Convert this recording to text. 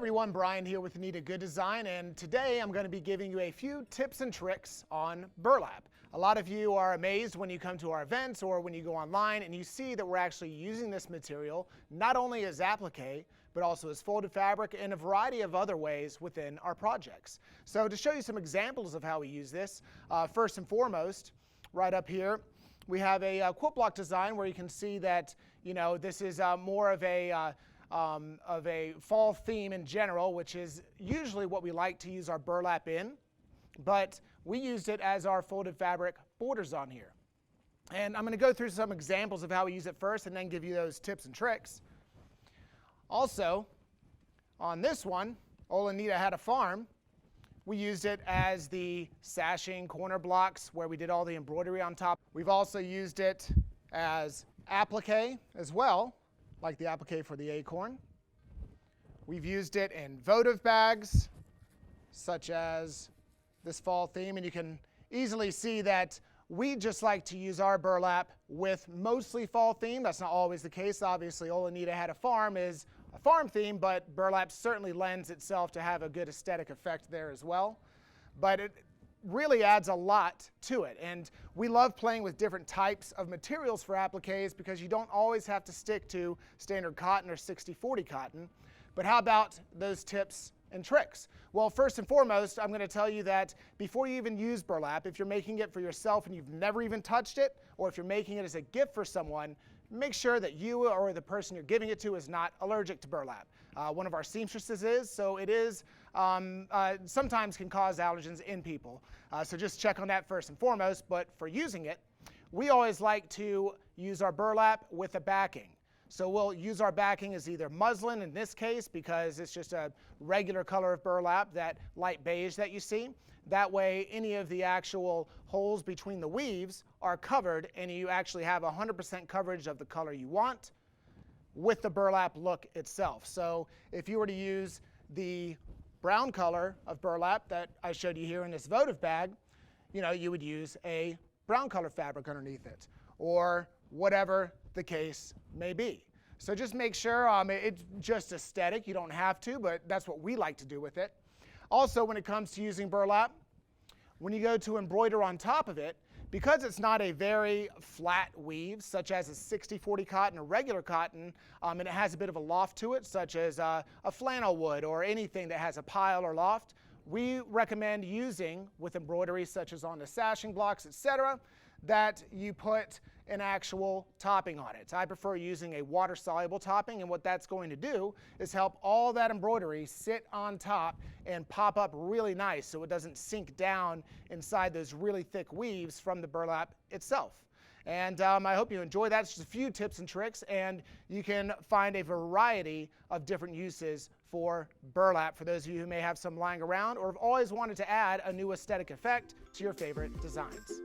everyone, Bryan here with Anita Goodesign, and today I'm going to be giving you a few tips and tricks on burlap. A lot of you are amazed when you come to our events or when you go online and you see that we're actually using this material not only as applique, but also as folded fabric and a variety of other ways within our projects. So to show you some examples of how we use this, first and foremost, right up here, we have a quilt block design where you can see that, this is more of a fall theme in general, which is usually what we like to use our burlap in, but we used it as our folded fabric borders on here. And I'm going to go through some examples of how we use it first and then give you those tips and tricks. Also, on this one, Anita Had a Farm, we used it as the sashing corner blocks where we did all the embroidery on top. We've also used it as applique as well, like the applique for the acorn. We've used it in votive bags, such as this fall theme, and you can easily see that we just like to use our burlap with mostly fall theme. That's not always the case. Obviously, Anita Had a Farm is a farm theme, but burlap certainly lends itself to have a good aesthetic effect there as well. But it really adds a lot to it, and we love playing with different types of materials for appliques because you don't always have to stick to standard cotton or 60-40 cotton. But how about those tips and tricks? Well, first and foremost, I'm going to tell you that before you even use burlap, if you're making it for yourself and you've never even touched it, or if you're making it as a gift for someone, make sure that you or the person you're giving it to is not allergic to burlap. One of our seamstresses is, so it is sometimes can cause allergens in people. So just check on that first and foremost. But for using it, we always like to use our burlap with a backing. So we'll use our backing as either muslin in this case, because it's just a regular color of burlap, that light beige that you see. That way any of the actual holes between the weaves are covered and you actually have 100% coverage of the color you want with the burlap look itself. So if you were to use the brown color of burlap that I showed you here in this votive bag, you would use a brown color fabric underneath it, or whatever the case may be. So just make sure it's just aesthetic. You don't have to, but that's what we like to do with it. Also, when it comes to using burlap, when you go to embroider on top of it, because it's not a very flat weave, such as a 60-40 cotton or regular cotton, and it has a bit of a loft to it, such as a flannel would or anything that has a pile or loft, we recommend using with embroidery, such as on the sashing blocks, etc., that you put an actual topping on it. I prefer using a water-soluble topping, and what that's going to do is help all that embroidery sit on top and pop up really nice so it doesn't sink down inside those really thick weaves from the burlap itself. And I hope you enjoy that. It's just a few tips and tricks, and you can find a variety of different uses for burlap for those of you who may have some lying around or have always wanted to add a new aesthetic effect to your favorite designs.